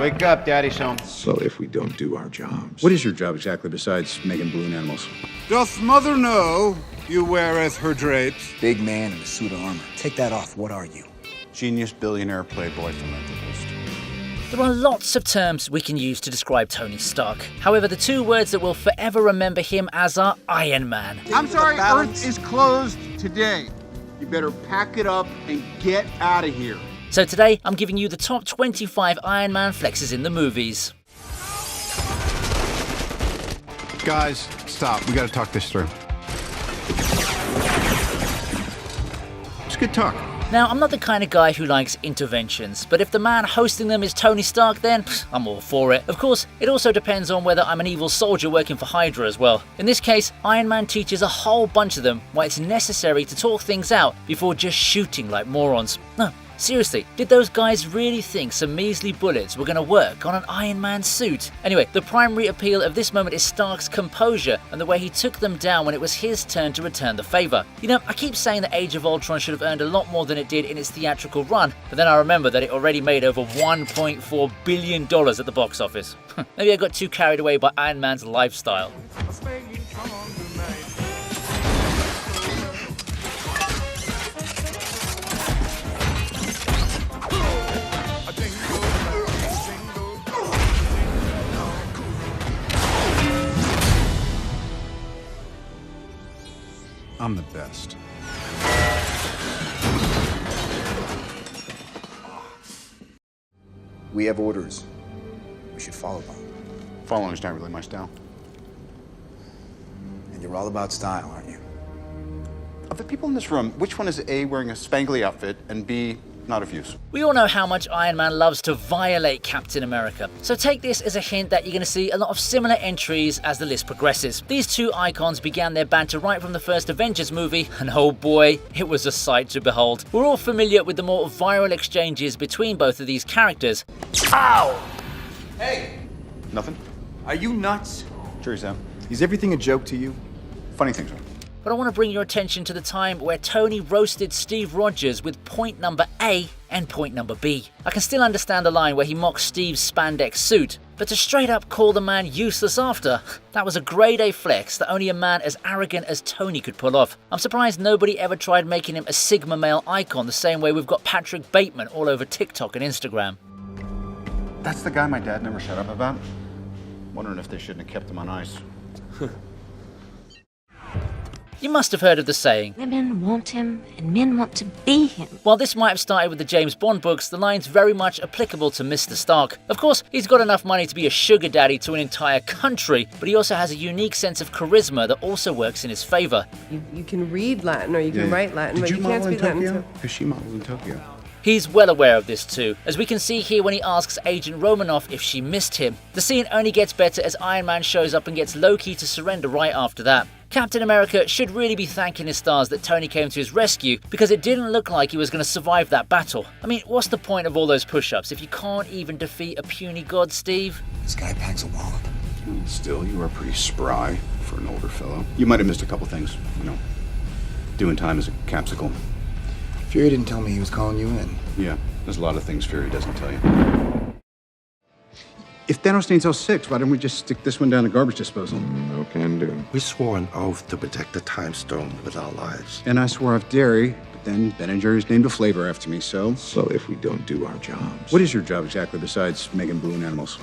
Wake up, Daddy's home. So if we don't do our jobs. What is your job exactly besides making balloon animals? Doth mother know you weareth her drapes? Big man in a suit of armor. Take that off. What are you? Genius, billionaire, playboy, philanthropist. There are lots of terms we can use to describe Tony Stark. However, the two words that we'll forever remember him as are Iron Man. I'm sorry, Earth is closed today. You better pack it up and get out of here. So today, I'm giving you the top 25 Iron Man flexes in the movies. Guys, stop. We gotta talk this through. It's good talk. Now, I'm not the kind of guy who likes interventions, but if the man hosting them is Tony Stark, then I'm all for it. Of course, it also depends on whether I'm an evil soldier working for Hydra as well. In this case, Iron Man teaches a whole bunch of them why it's necessary to talk things out before just shooting like morons. No, seriously, did those guys really think some measly bullets were going to work on an Iron Man suit? Anyway, the primary appeal of this moment is Stark's composure and the way he took them down when it was his turn to return the favour. You know, I keep saying that Age of Ultron should have earned a lot more than it did in its theatrical run, but then I remember that it already made over $1.4 billion at the box office. Maybe I got too carried away by Iron Man's lifestyle. I'm the best. We have orders. We should follow them. Following's not really my style. And you're all about style, aren't you? Of the people in this room, which one is A, wearing a spangly outfit, and B, not of use? We all know how much Iron Man loves to violate Captain America, so take this as a hint that you're going to see a lot of similar entries as the list progresses. These two icons began their banter right from the first Avengers movie, and oh boy, it was a sight to behold. We're all familiar with the more viral exchanges between both of these characters. Ow! Hey! Nothing? Are you nuts? Sure, Sam. Is everything a joke to you? Funny things are. But I want to bring your attention to the time where Tony roasted Steve Rogers with point number A and point number B. I can still understand the line where he mocks Steve's spandex suit, but to straight up call the man useless after, that was a grade A flex that only a man as arrogant as Tony could pull off. I'm surprised nobody ever tried making him a Sigma male icon the same way we've got Patrick Bateman all over TikTok and Instagram. That's the guy my dad never shut up about. Wondering if they shouldn't have kept him on ice. You must have heard of the saying, women want him and men want to be him. While this might have started with the James Bond books, the line's very much applicable to Mr. Stark. Of course, he's got enough money to be a sugar daddy to an entire country, but he also has a unique sense of charisma that also works in his favour. You can read Latin or you can write Latin, but you can't speak Latin. Because she modeled in Tokyo. He's well aware of this too, as we can see here when he asks Agent Romanoff if she missed him. The scene only gets better as Iron Man shows up and gets Loki to surrender right after that. Captain America should really be thanking his stars that Tony came to his rescue, because it didn't look like he was going to survive that battle. I mean, what's the point of all those push-ups if you can't even defeat a puny god, Steve? This guy packs a wallop. Still, you are pretty spry for an older fellow. You might have missed a couple things, you know. Doing time as a capsicle. Fury didn't tell me he was calling you in. Yeah, there's a lot of things Fury doesn't tell you. If Thanos needs all six, why don't we just stick this one down the garbage disposal? No can do. We swore an oath to protect the Time Stone with our lives. And I swore off dairy, but then Ben & Jerry's named a flavor after me, so... So if we don't do our jobs. What is your job exactly besides making balloon animals?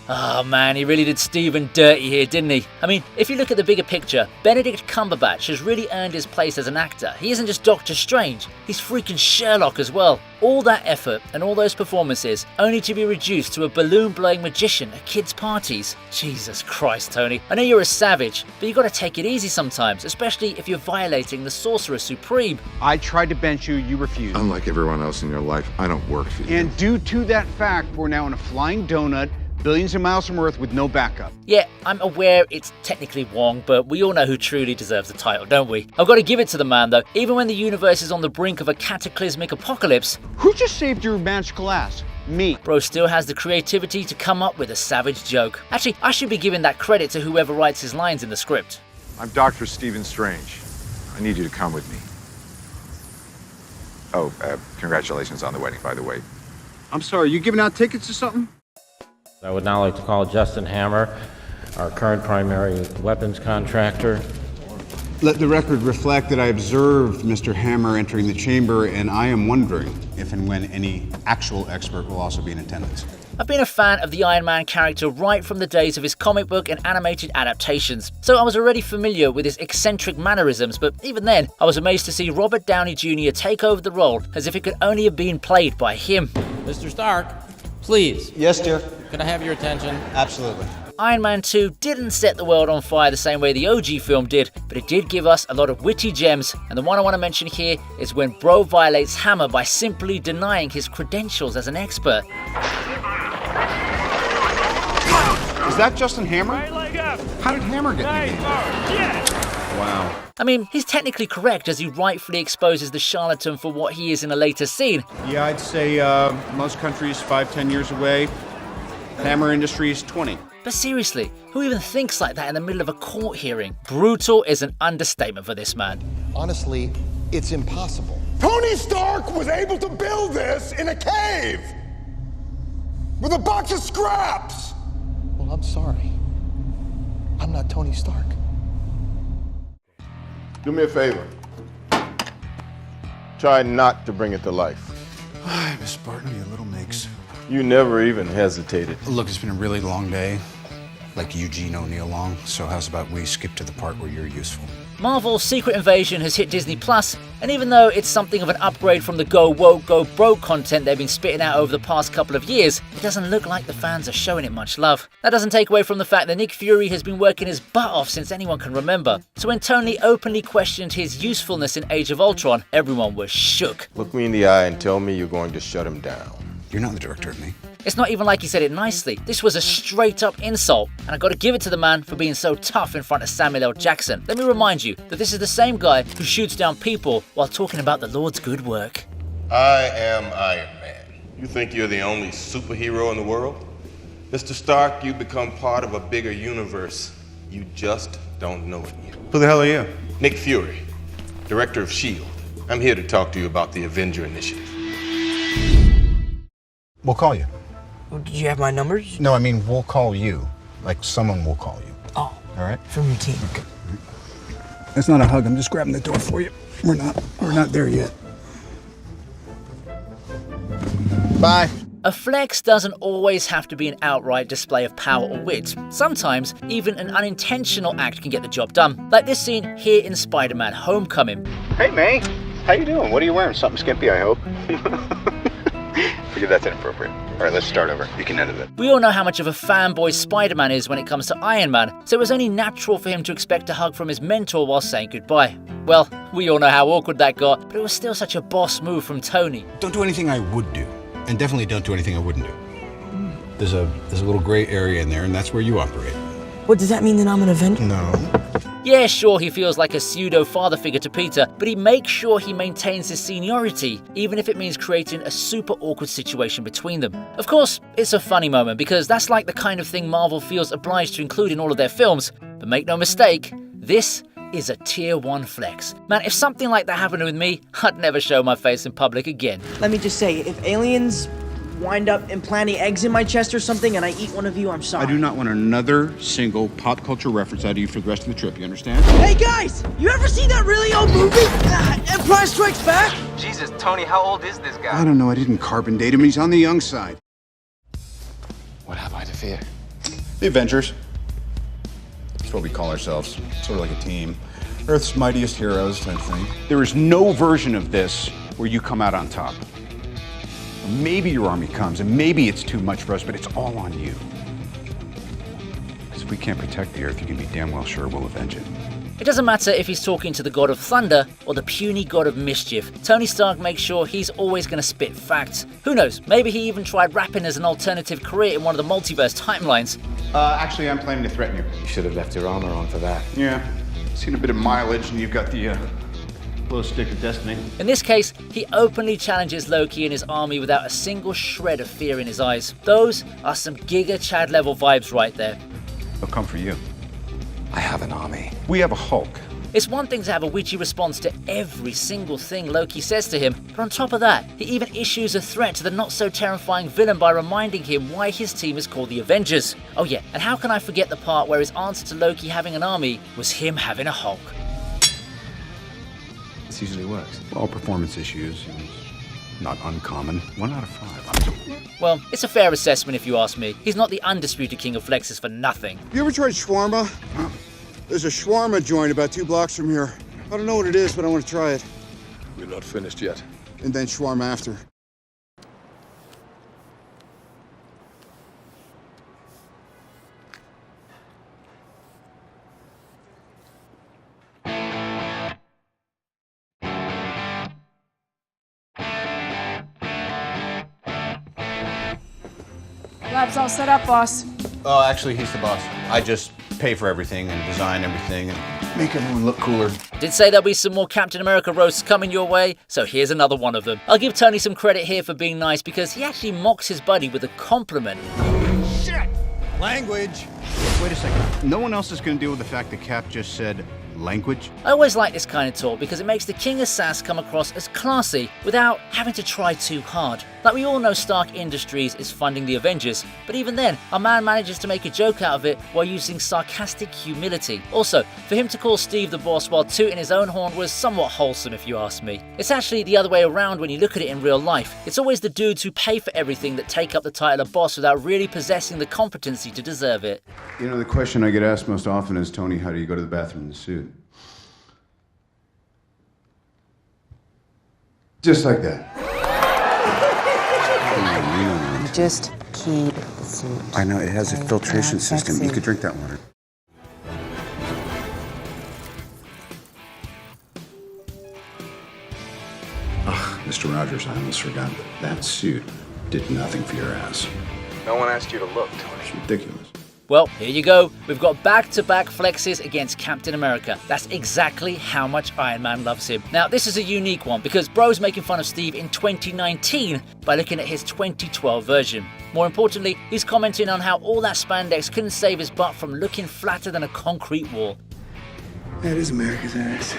Oh man, he really did Steven dirty here, didn't he? I mean, if you look at the bigger picture, Benedict Cumberbatch has really earned his place as an actor. He isn't just Doctor Strange, he's freaking Sherlock as well. All that effort and all those performances only to be reduced to a balloon-blowing magician at kids' parties. Jesus Christ, Tony. I know you're a savage, but you gotta take it easy sometimes, especially if you're violating the Sorcerer Supreme. I tried to bench you, you refused. Unlike everyone else in your life, I don't work for you. And due to that fact, we're now in a flying donut, billions of miles from Earth with no backup. Yeah, I'm aware it's technically Wong, but we all know who truly deserves the title, don't we? I've got to give it to the man though. Even when the universe is on the brink of a cataclysmic apocalypse, Who just saved your magical ass? Me. bro still has the creativity to come up with a savage joke. Actually, I should be giving that credit to whoever writes his lines in the script. I'm Dr. Stephen Strange. I need you to come with me. Oh, congratulations on the wedding, by the way. I'm sorry, you giving out tickets or something? I would now like to call Justin Hammer, our current primary weapons contractor. Let the record reflect that I observed Mr. Hammer entering the chamber, and I am wondering if and when any actual expert will also be in attendance. I've been a fan of the Iron Man character right from the days of his comic book and animated adaptations, so I was already familiar with his eccentric mannerisms, but even then, I was amazed to see Robert Downey Jr. take over the role as if it could only have been played by him. Mr. Stark, please. Yes, dear. Can I have your attention? Absolutely. Iron Man 2 didn't set the world on fire the same way the OG film did, but it did give us a lot of witty gems, and the one I want to mention here is when Bro violates Hammer by simply denying his credentials as an expert. Is that Justin Hammer? How did Hammer get in the game? Wow. I mean, he's technically correct as he rightfully exposes the charlatan for what he is in a later scene. Yeah, I'd say most countries 5-10 years away. Hammer Industries 20. But seriously, who even thinks like that in the middle of a court hearing? Brutal is an understatement for this man. Honestly, it's impossible. Tony Stark was able to build this in a cave with a box of scraps. Well, I'm sorry. I'm not Tony Stark. Do me a favor. Try not to bring it to life. Miss Spartan, you little minx. You never even hesitated. Look, it's been a really long day. Like Eugene O'Neill long, so how's about we skip to the part where you're useful? Marvel's Secret Invasion has hit Disney+, and even though it's something of an upgrade from the go woke, go broke content they've been spitting out over the past couple of years, it doesn't look like the fans are showing it much love. That doesn't take away from the fact that Nick Fury has been working his butt off since anyone can remember. So when Tony openly questioned his usefulness in Age of Ultron, everyone was shook. Look me in the eye and tell me you're going to shut him down. You're not the director of me. It's not even like he said it nicely. This was a straight up insult, and I gotta give it to the man for being so tough in front of Samuel L. Jackson. Let me remind you that this is the same guy who shoots down people while talking about the Lord's good work. I am Iron Man. You think you're the only superhero in the world? Mr. Stark, you become part of a bigger universe. You just don't know it yet. Who the hell are you? Nick Fury, director of S.H.I.E.L.D. I'm here to talk to you about the Avenger Initiative. We'll call you. Did you have my numbers? No, I mean, we'll call you. Like, someone will call you. Oh. All right? From your team. Okay. That's not a hug. I'm just grabbing the door for you. We're not there yet. Bye. A flex doesn't always have to be an outright display of power or wit. Sometimes, even an unintentional act can get the job done. Like this scene here in Spider-Man Homecoming. Hey, May. How you doing? What are you wearing? Something skimpy, I hope. Forget that's inappropriate. All right, let's start over. You can edit it. We all know how much of a fanboy Spider-Man is when it comes to Iron Man, so it was only natural for him to expect a hug from his mentor while saying goodbye. Well, we all know how awkward that got, but it was still such a boss move from Tony. Don't do anything I would do, and definitely don't do anything I wouldn't do. There's a little gray area in there, and that's where you operate. What, does that mean that I'm an Avenger? No. Yeah, sure, he feels like a pseudo-father figure to Peter, but he makes sure he maintains his seniority, even if it means creating a super awkward situation between them. Of course, it's a funny moment, because that's like the kind of thing Marvel feels obliged to include in all of their films, but make no mistake, this is a tier 1 flex. Man, if something like that happened with me, I'd never show my face in public again. Let me just say, if aliens wind up implanting eggs in my chest or something and I eat one of you, I'm sorry. I do not want another single pop culture reference out of you for the rest of the trip, you understand? Hey guys, you ever seen that really old movie? Empire Strikes Back? Jesus, Tony, how old is this guy? I don't know, I didn't carbon date him, he's on the young side. What have I to fear? The Avengers. That's what we call ourselves, sort of like a team. Earth's mightiest heroes type thing. There is no version of this where you come out on top. Maybe your army comes, and maybe it's too much for us, but it's all on you. Because if we can't protect the Earth, you can be damn well sure we'll avenge it. It doesn't matter if he's talking to the god of thunder or the puny god of mischief. Tony Stark makes sure he's always going to spit facts. Who knows, maybe he even tried rapping as an alternative career in one of the multiverse timelines. Actually, I'm planning to threaten you. You should have left your armor on for that. Yeah, seen a bit of mileage, and you've got the glow stick of destiny. In this case, he openly challenges Loki and his army without a single shred of fear in his eyes. Those are some Giga Chad level vibes right there. They'll come for you. I have an army. We have a Hulk. It's one thing to have a witty response to every single thing Loki says to him, but on top of that, he even issues a threat to the not-so-terrifying villain by reminding him why his team is called the Avengers. Oh yeah, and how can I forget the part where his answer to Loki having an army was him having a Hulk? This usually works. All performance issues, not uncommon. 1 out of 5. Well, it's a fair assessment if you ask me. He's not the undisputed king of flexes for nothing. You ever tried shawarma? There's a shawarma joint about 2 blocks from here. I don't know what it is, but I want to try it. We're not finished yet. And then shawarma after. Lab's all set up, boss. Oh, actually, he's the boss. I just pay for everything and design everything and make everyone look cooler. Did say there'll be some more Captain America roasts coming your way, so here's another one of them. I'll give Tony some credit here for being nice because he actually mocks his buddy with a compliment. Shit! Language. Wait a second. No one else is going to deal with the fact that Cap just said language? I always like this kind of talk because it makes the King of Sass come across as classy without having to try too hard. Like we all know Stark Industries is funding the Avengers, but even then, our man manages to make a joke out of it while using sarcastic humility. Also, for him to call Steve the boss while tooting his own horn was somewhat wholesome if you ask me. It's actually the other way around when you look at it in real life. It's always the dudes who pay for everything that take up the title of boss without really possessing the competency to deserve it. You know, the question I get asked most often is, Tony, how do you go to the bathroom in the suit? Just like that. You just keep the suit. I know, it has a filtration system. You could drink that water. Ugh, Mr. Rogers, I almost forgot. That suit did nothing for your ass. No one asked you to look, Tony. It's ridiculous. Well, here you go. We've got back-to-back flexes against Captain America. That's exactly how much Iron Man loves him. Now, this is a unique one because bro's making fun of Steve in 2019 by looking at his 2012 version. More importantly, he's commenting on how all that spandex couldn't save his butt from looking flatter than a concrete wall. That is America's ass.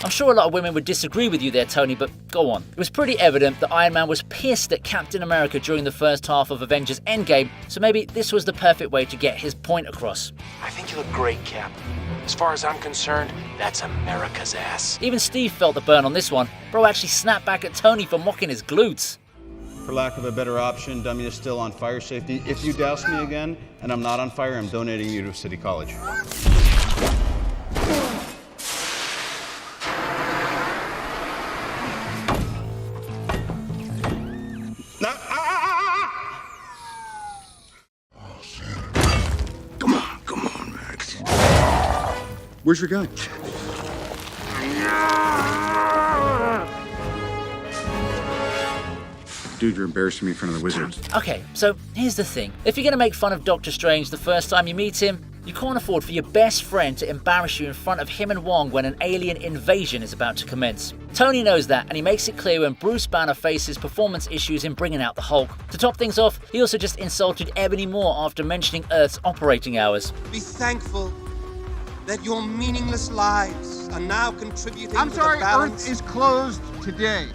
I'm sure a lot of women would disagree with you there, Tony, but go on. It was pretty evident that Iron Man was pissed at Captain America during the first half of Avengers Endgame, so maybe this was the perfect way to get his point across. I think you look great, Cap. As far as I'm concerned, that's America's ass. Even Steve felt the burn on this one. Bro actually snapped back at Tony for mocking his glutes. For lack of a better option, dummy is still on fire safety. If you douse me again and I'm not on fire, I'm donating you to City College. Where's your gun? Dude, you're embarrassing me in front of the wizards. Okay, so here's the thing. If you're going to make fun of Doctor Strange the first time you meet him, you can't afford for your best friend to embarrass you in front of him and Wong when an alien invasion is about to commence. Tony knows that, and he makes it clear when Bruce Banner faces performance issues in bringing out the Hulk. To top things off, he also just insulted Ebony Moore after mentioning Earth's operating hours. Be thankful that your meaningless lives are now contributing I'm to sorry, the balance. Earth is closed today.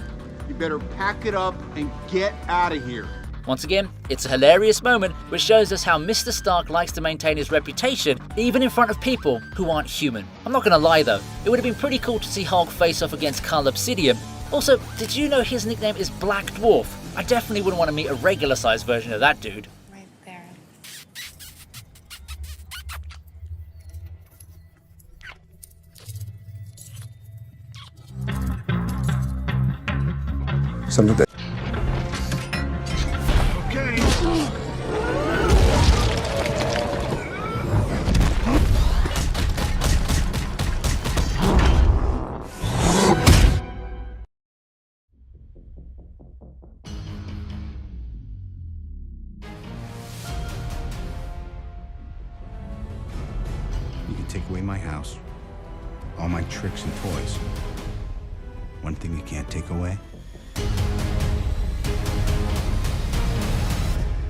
You better pack it up and get out of here. Once again, it's a hilarious moment which shows us how Mr. Stark likes to maintain his reputation even in front of people who aren't human. I'm not gonna lie though, it would have been pretty cool to see Hulk face off against Cull Obsidian. Also, did you know his nickname is Black Dwarf? I definitely wouldn't want to meet a regular sized version of that dude. Right there. Something that... You can take away my house, all my tricks and toys. One thing you can't take away?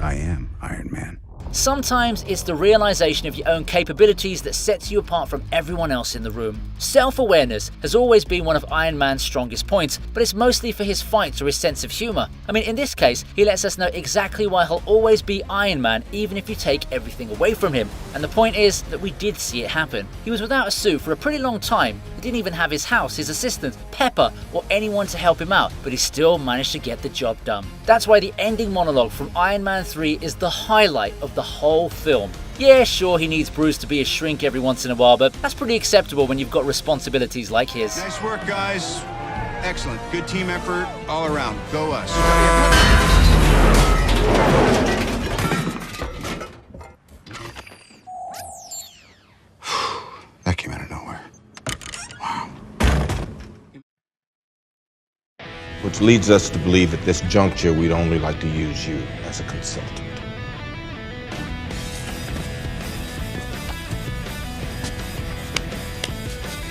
I am Iron Man. Sometimes it's the realization of your own capabilities that sets you apart from everyone else in the room. Self-awareness has always been one of Iron Man's strongest points, but it's mostly for his fights or his sense of humor. I mean, in this case, he lets us know exactly why he'll always be Iron Man, even if you take everything away from him. And the point is that we did see it happen. He was without a suit for a pretty long time. He didn't even have his house, his assistant, Pepper, or anyone to help him out, but he still managed to get the job done. That's why the ending monologue from Iron Man 3 is the highlight of the whole film. Yeah, sure, he needs Bruce to be a shrink every once in a while, but that's pretty acceptable when you've got responsibilities like his. Nice work, guys. Excellent. Good team effort all around. Go us. That came out of nowhere. Wow. Which leads us to believe at this juncture we'd only like to use you as a consultant.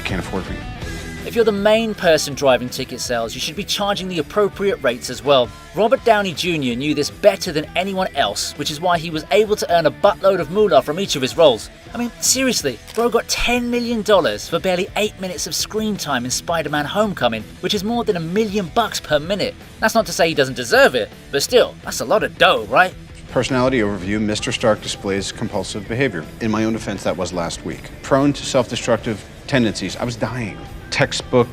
Can't afford me. If you're the main person driving ticket sales, you should be charging the appropriate rates as well. Robert Downey Jr. knew this better than anyone else, which is why he was able to earn a buttload of moolah from each of his roles. I mean, seriously, bro got $10 million for barely 8 minutes of screen time in Spider-Man Homecoming, which is more than $1 million per minute. That's not to say he doesn't deserve it, but still, that's a lot of dough, right? Personality overview, Mr. Stark displays compulsive behavior. In my own defense, that was last week. Prone to self-destructive tendencies. I was dying. Textbook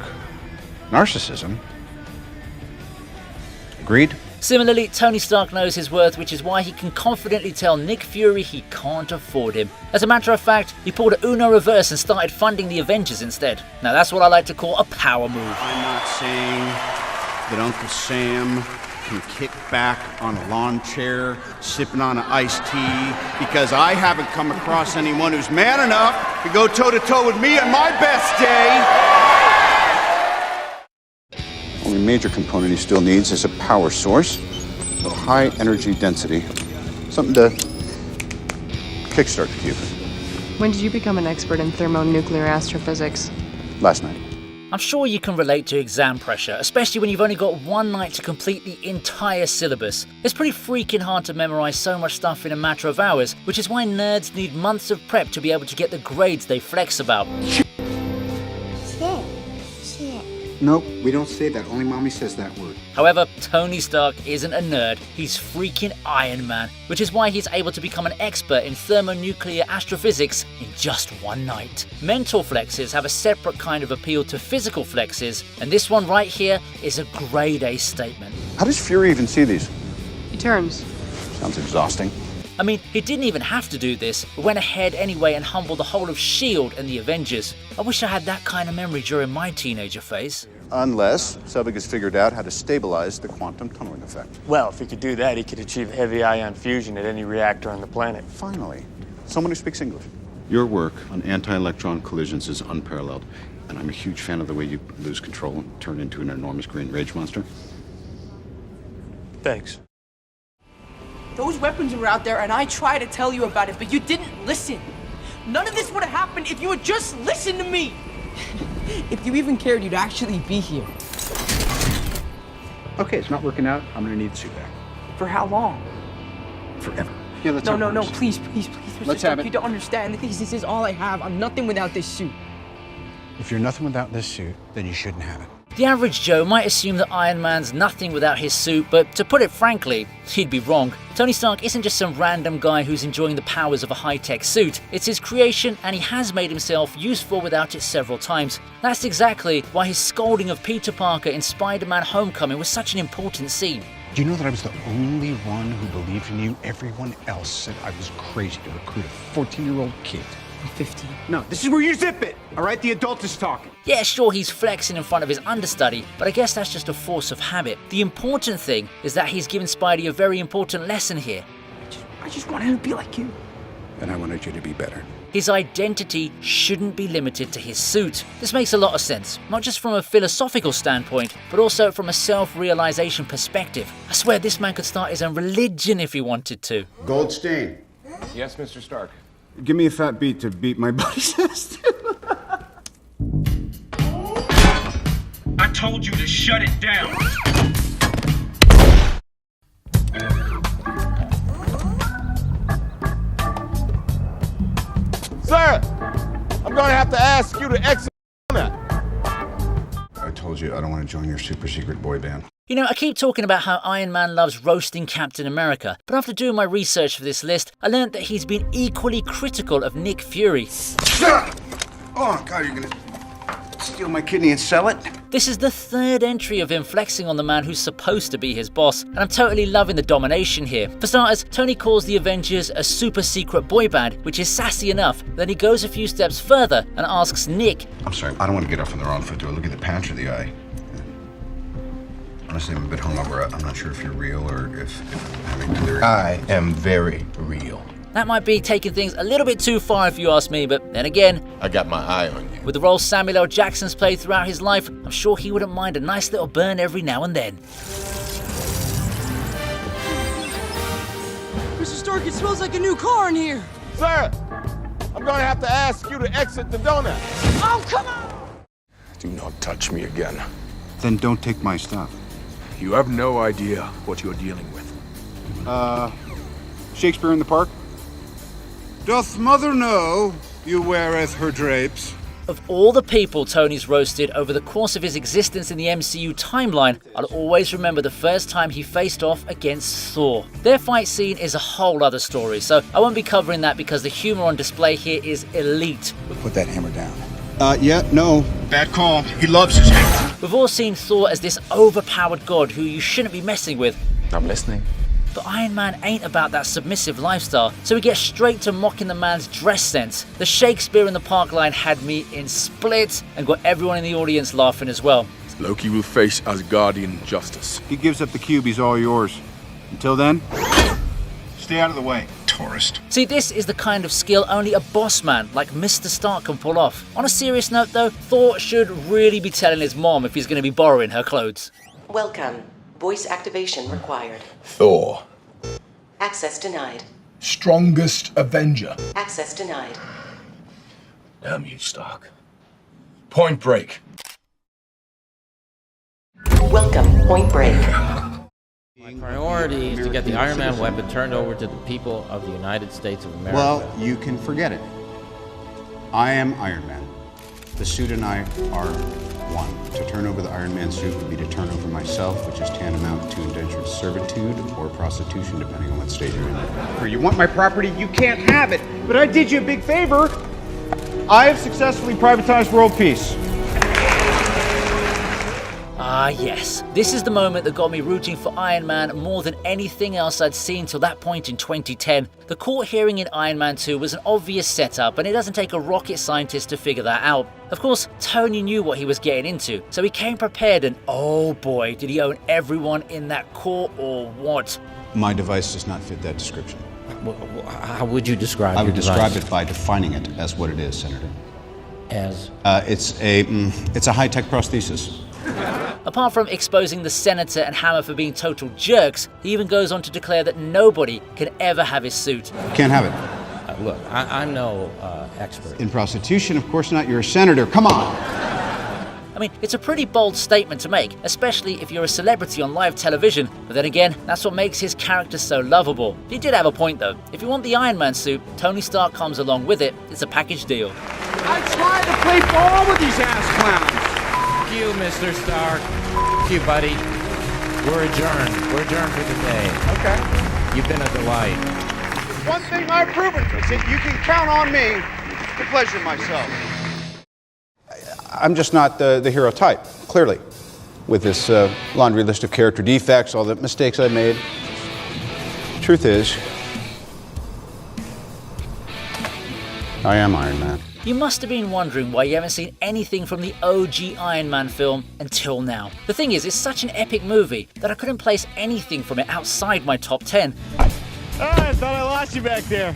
narcissism. Agreed? Similarly, Tony Stark knows his worth, which is why he can confidently tell Nick Fury he can't afford him. As a matter of fact, he pulled a Uno reverse and started funding the Avengers instead. Now that's what I like to call a power move. I'm not saying that Uncle Sam can kick back on a lawn chair, sipping on an iced tea, because I haven't come across anyone who's man enough to go toe-to-toe with me on my best day. Only major component he still needs is a power source of high energy density. Something to kickstart the cube. When did you become an expert in thermonuclear astrophysics? Last night. I'm sure you can relate to exam pressure, especially when you've only got one night to complete the entire syllabus. It's pretty freaking hard to memorize so much stuff in a matter of hours, which is why nerds need months of prep to be able to get the grades they flex about. Nope, we don't say that. Only mommy says that word. However, Tony Stark isn't a nerd, he's freaking Iron Man, which is why he's able to become an expert in thermonuclear astrophysics in just one night. Mental flexes have a separate kind of appeal to physical flexes, and this one right here is a grade A statement. How does Fury even see these? He turns. Sounds exhausting. I mean, he didn't even have to do this, but went ahead anyway and humbled the whole of S.H.I.E.L.D. and the Avengers. I wish I had that kind of memory during my teenager phase. Unless Selvig has figured out how to stabilize the quantum tunneling effect. Well, if he could do that, he could achieve heavy ion fusion at any reactor on the planet. Finally, someone who speaks English. Your work on anti-electron collisions is unparalleled, and I'm a huge fan of the way you lose control and turn into an enormous green rage monster. Thanks. Those weapons were out there, and I tried to tell you about it, but you didn't listen. None of this would have happened if you had just listened to me. If you even cared, you'd actually be here. Okay, it's not working out. I'm gonna need the suit back. For how long? Forever. Yeah, let's No, please, Mr. Let's Stark, have it. you don't understand. This is all I have. I'm nothing without this suit. If you're nothing without this suit, then you shouldn't have it. The average Joe might assume that Iron Man's nothing without his suit, but to put it frankly, he'd be wrong. Tony Stark isn't just some random guy who's enjoying the powers of a high-tech suit. It's his creation, and he has made himself useful without it several times. That's exactly why his scolding of Peter Parker in Spider-Man Homecoming was such an important scene. Do you know that I was the only one who believed in you? Everyone else said I was crazy to recruit a 14-year-old kid. I'm 15. No, this is where you zip it, all right? The adult is talking. Yeah, sure, he's flexing in front of his understudy, but I guess that's just a force of habit. The important thing is that he's given Spidey a very important lesson here. I just wanted to be like you. And I wanted you to be better. His identity shouldn't be limited to his suit. This makes a lot of sense, not just from a philosophical standpoint, but also from a self-realization perspective. I swear this man could start his own religion if he wanted to. Goldstein. Yes, Mr. Stark. Give me a fat beat to beat my buddy's ass. I told you to shut it down. gonna have to ask you to exit that. I told you I don't want to join your super secret boy band. You know, I keep talking about how Iron Man loves roasting Captain America, but after doing my research for this list, I learned that he's been equally critical of Nick Fury. Oh, God, you're gonna steal my kidney and sell it? This is the third entry of him flexing on the man who's supposed to be his boss, and I'm totally loving the domination here. For starters, Tony calls the Avengers a super secret boy band, which is sassy enough. Then he goes a few steps further and asks Nick, I'm sorry, I don't want to get off on the wrong foot. Do I look at the patch or the eye? Honestly, I'm a bit hungover. I'm not sure if you're real or if I'm having delirium. I am very real. that might be taking things a little bit too far if you ask me, but then again, I got my eye on you. with the role Samuel L. Jackson's played throughout his life, I'm sure he wouldn't mind a nice little burn every now and then. Mr. Stark, it smells like a new car in here. Sir, I'm gonna have to ask you to exit the donut. Oh, come on! Do not touch me again. Then don't take my stuff. You have no idea what you're dealing with. Shakespeare in the Park? Doth mother know you weareth her drapes? Of all the people Tony's roasted over the course of his existence in the MCU timeline, I'll always remember the first time he faced off against Thor. Their fight scene is a whole other story, so I won't be covering that because the humor on display here is elite. Put that hammer down. No. Bad call. He loves his hammer. We've all seen Thor as this overpowered god who you shouldn't be messing with. I'm listening. But Iron Man ain't about that submissive lifestyle, so we get straight to mocking the man's dress sense. The Shakespeare in the Park line had me in splits and got everyone in the audience laughing as well. Loki will face Asgardian justice. He gives up the cube, he's all yours. Until then, Stay out of the way, tourist. See, this is the kind of skill only a boss man like Mr. Stark can pull off. On a serious note though, Thor should really be telling his mom if he's going to be borrowing her clothes. Welcome. Voice activation required. Thor. Access denied. Strongest Avenger. Access denied. Damn you, Stark. Point Break. Welcome, Point Break. My priority is to get the Iron Man weapon turned over to the people of the United States of America. well, you can forget it. I am Iron Man. The suit and I are one. To turn over the Iron Man suit would be to turn over myself, which is tantamount to indentured servitude or prostitution, depending on what state you're in. You want my property? You can't have it. But I did you a big favor. I have successfully privatized world peace. Ah yes, this is the moment that got me rooting for Iron Man more than anything else I'd seen till that point in 2010. The court hearing in Iron Man 2 was an obvious setup, and it doesn't take a rocket scientist to figure that out. Of course, Tony knew what he was getting into, so he came prepared, and oh boy, did he own everyone in that court or what. My device does not fit that description. How would you describe I would your describe device? it by defining it as what it is, Senator. As? It's a high-tech prosthesis. Apart from exposing the senator and Hammer for being total jerks, he even goes on to declare that nobody can ever have his suit. Can't have it. Look, I'm no expert. In prostitution, of course not. You're a senator. Come on. I mean, it's a pretty bold statement to make, especially if you're a celebrity on live television. But then again, that's what makes his character so lovable. He did have a point though. If you want the Iron Man suit, Tony Stark comes along with it. It's a package deal. I tried to play ball with these ass clowns. F you, Mr. Stark. F you, buddy. We're adjourned. We're adjourned for the day. Okay. You've been a delight. One thing I've proven is that you can count on me to pleasure myself. I'm just not the hero type, clearly. With this laundry list of character defects, all the mistakes I made. Truth is, I am Iron Man. You must have been wondering why you haven't seen anything from the OG Iron Man film until now. The thing is, it's such an epic movie that I couldn't place anything from it outside my top 10. I thought I lost you back there.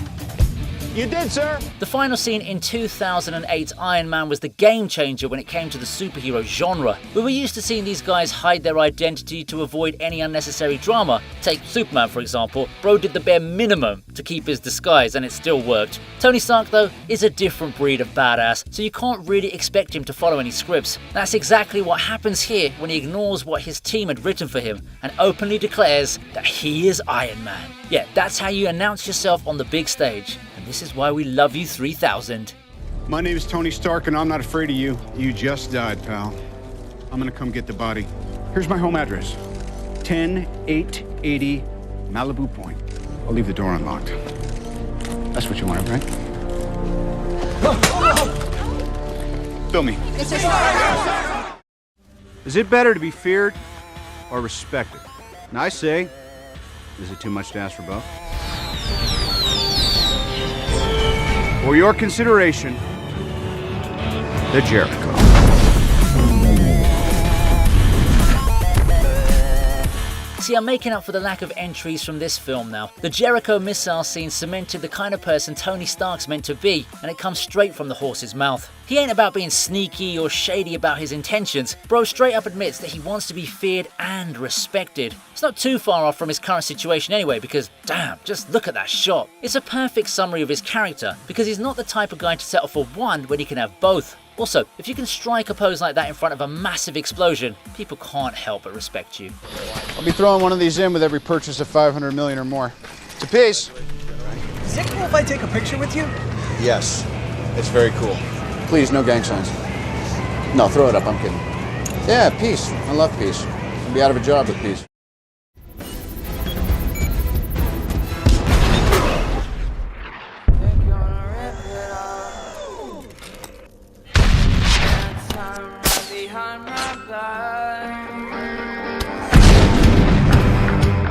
You did, sir. The final scene in 2008's Iron Man was the game changer when it came to the superhero genre. We were used to seeing these guys hide their identity to avoid any unnecessary drama. Take Superman, for example. Bro did the bare minimum to keep his disguise, and it still worked. Tony Stark, though, is a different breed of badass, so you can't really expect him to follow any scripts. That's exactly what happens here when he ignores what his team had written for him and openly declares that he is Iron Man. Yeah, that's how you announce yourself on the big stage. And this is why we love you 3000. My name is Tony Stark, and I'm not afraid of you. You just died, pal. I'm gonna come get the body. Here's my home address. 10880 Malibu Point. I'll leave the door unlocked. That's what you wanted, right? Film me. Is it better to be feared or respected? And I say, is it too much to ask for both? For your consideration, the Jericho. See, I'm making up for the lack of entries from this film now. The Jericho missile scene cemented the kind of person Tony Stark's meant to be, and it comes straight from the horse's mouth. He ain't about being sneaky or shady about his intentions. Bro straight up admits that he wants to be feared and respected. It's not too far off from his current situation anyway, because damn, just look at that shot. It's a perfect summary of his character, because he's not the type of guy to settle for one when he can have both. Also, if you can strike a pose like that in front of a massive explosion, people can't help but respect you. I'll be throwing one of these in with every purchase of 500 million or more. It's a piece. Is it cool if I take a picture with you? Yes, it's very cool. Please, no gang signs. No, throw it up, I'm kidding. Yeah, peace. I love peace. I'll be out of a job with peace.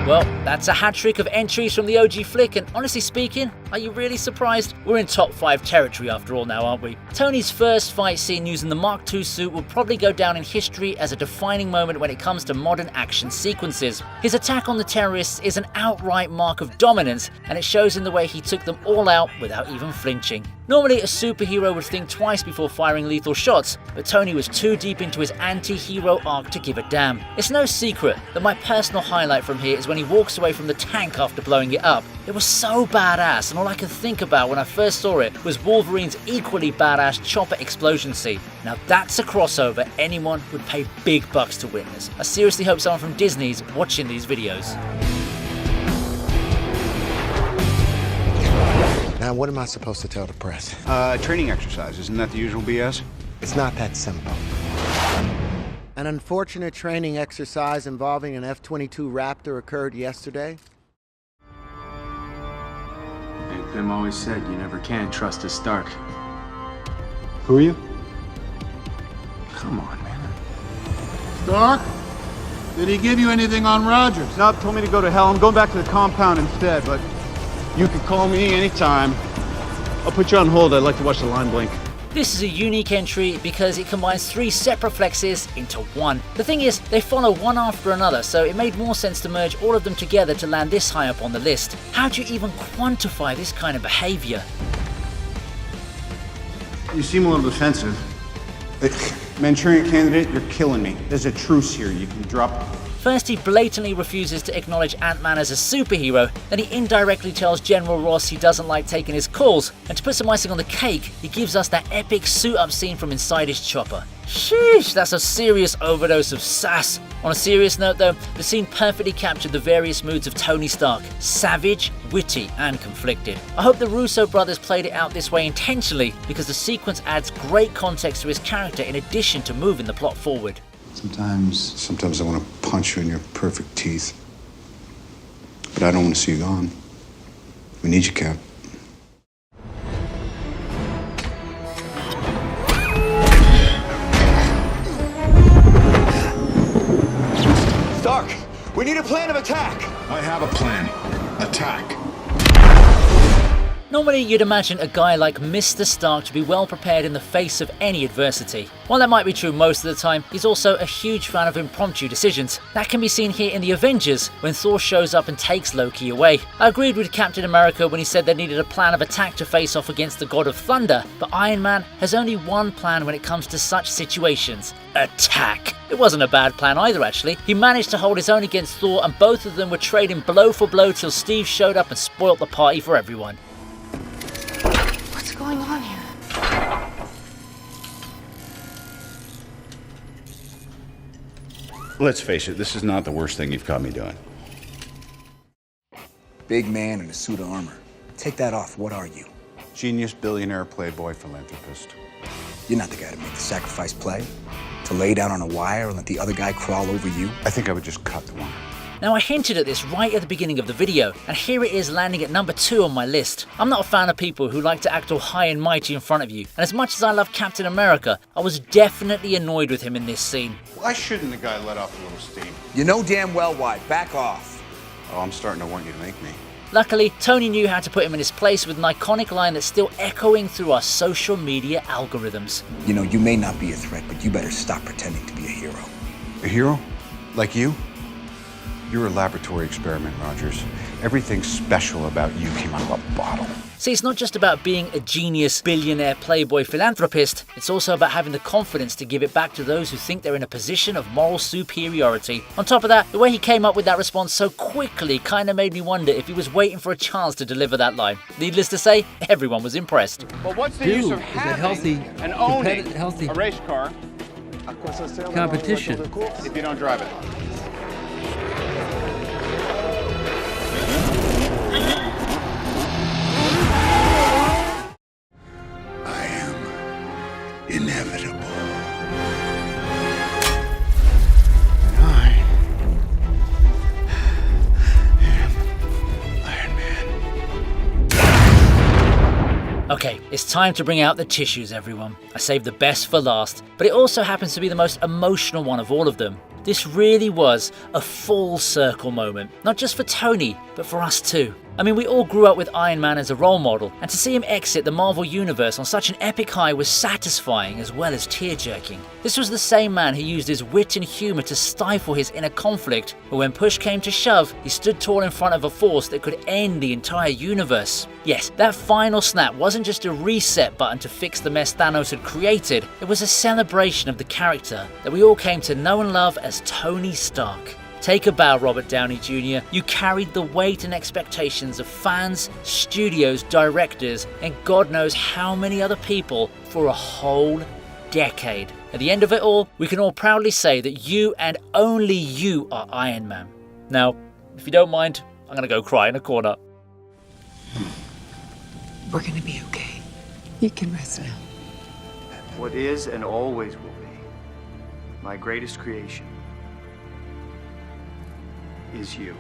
Well, that's a hat-trick of entries from the OG flick, and honestly speaking, are you really surprised? We're in top 5 territory after all now, aren't we? Tony's first fight scene using the Mark II suit will probably go down in history as a defining moment when it comes to modern action sequences. His attack on the terrorists is an outright mark of dominance, and it shows in the way he took them all out without even flinching. Normally, a superhero would think twice before firing lethal shots, but Tony was too deep into his anti-hero arc to give a damn. It's no secret that my personal highlight from here is when he walks away from the tank after blowing it up. It was so badass, and all I could think about when I first saw it was Wolverine's equally badass chopper explosion scene. Now that's a crossover anyone would pay big bucks to witness. I seriously hope someone from Disney's watching these videos. Now, what am I supposed to tell the press? Training exercise, isn't that the usual BS? It's not that simple. An unfortunate training exercise involving an F-22 Raptor occurred yesterday. Big Pim always said you never can trust a Stark. Who are you? Come on, man. Stark? Did he give you anything on Rogers? No, told me to go to hell. I'm going back to the compound instead, but you can call me anytime. I'll put you on hold. I'd like to watch the line blink. This is a unique entry because it combines 3 separate flexes into one. The thing is, they follow one after another, so it made more sense to merge all of them together to land this high up on the list. How do you even quantify this kind of behavior? You seem a little defensive. Manchurian candidate, you're killing me. There's a truce here. You can drop. First, he blatantly refuses to acknowledge Ant-Man as a superhero, then he indirectly tells General Ross he doesn't like taking his calls, and to put some icing on the cake, he gives us that epic suit-up scene from inside his chopper. Sheesh, that's a serious overdose of sass. On a serious note though, the scene perfectly captured the various moods of Tony Stark: savage, witty, and conflicted. I hope the Russo brothers played it out this way intentionally, because the sequence adds great context to his character in addition to moving the plot forward. Sometimes I want to punch you in your perfect teeth. But I don't want to see you gone. We need you, Cap. Stark, we need a plan of attack. I have a plan. Attack. Normally, you'd imagine a guy like Mr. Stark to be well prepared in the face of any adversity. While that might be true most of the time, he's also a huge fan of impromptu decisions. That can be seen here in the Avengers, when Thor shows up and takes Loki away. I agreed with Captain America when he said they needed a plan of attack to face off against the God of Thunder, but Iron Man has only one plan when it comes to such situations: attack. It wasn't a bad plan either, actually. He managed to hold his own against Thor, and both of them were trading blow for blow till Steve showed up and spoilt the party for everyone. What's going on here? Let's face it, this is not the worst thing you've caught me doing. Big man in a suit of armor. Take that off, what are you? Genius, billionaire, playboy, philanthropist. You're not the guy to make the sacrifice play, to lay down on a wire and let the other guy crawl over you. I think I would just cut the wire. Now I hinted at this right at the beginning of the video, and here it is landing at number 2 on my list. I'm not a fan of people who like to act all high and mighty in front of you, and as much as I love Captain America, I was definitely annoyed with him in this scene. Why shouldn't the guy let off a little steam? You know damn well why. Back off. Oh, I'm starting to want you to make me. Luckily, Tony knew how to put him in his place with an iconic line that's still echoing through our social media algorithms. You know, you may not be a threat, but you better stop pretending to be a hero. A hero? Like you? You're a laboratory experiment, Rogers. Everything special about you came out of a bottle. See, it's not just about being a genius, billionaire, playboy, philanthropist. It's also about having the confidence to give it back to those who think they're in a position of moral superiority. On top of that, the way he came up with that response so quickly kind of made me wonder if he was waiting for a chance to deliver that line. Needless to say, everyone was impressed. But what's the use of having and owning a race car competition if you don't drive it? Inevitable. Okay, it's time to bring out the tissues, everyone. I saved the best for last, but it also happens to be the most emotional one of all of them. This really was a full circle moment, not just for Tony, but for us too. I mean, we all grew up with Iron Man as a role model, and to see him exit the Marvel Universe on such an epic high was satisfying as well as tear-jerking. This was the same man who used his wit and humour to stifle his inner conflict, but when push came to shove, he stood tall in front of a force that could end the entire universe. Yes, that final snap wasn't just a reset button to fix the mess Thanos had created, it was a celebration of the character that we all came to know and love as Tony Stark. Take a bow, Robert Downey Jr. You carried the weight and expectations of fans, studios, directors, and God knows how many other people for a whole decade. At the end of it all, we can all proudly say that you and only you are Iron Man. Now, if you don't mind, I'm gonna go cry in a corner. We're gonna be okay. You can rest now. What is and always will be my greatest creation is you.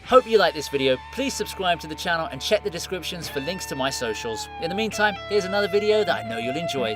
Hope you like this video. Please subscribe to the channel and check the descriptions for links to my socials. In the meantime, here's another video that I know you'll enjoy.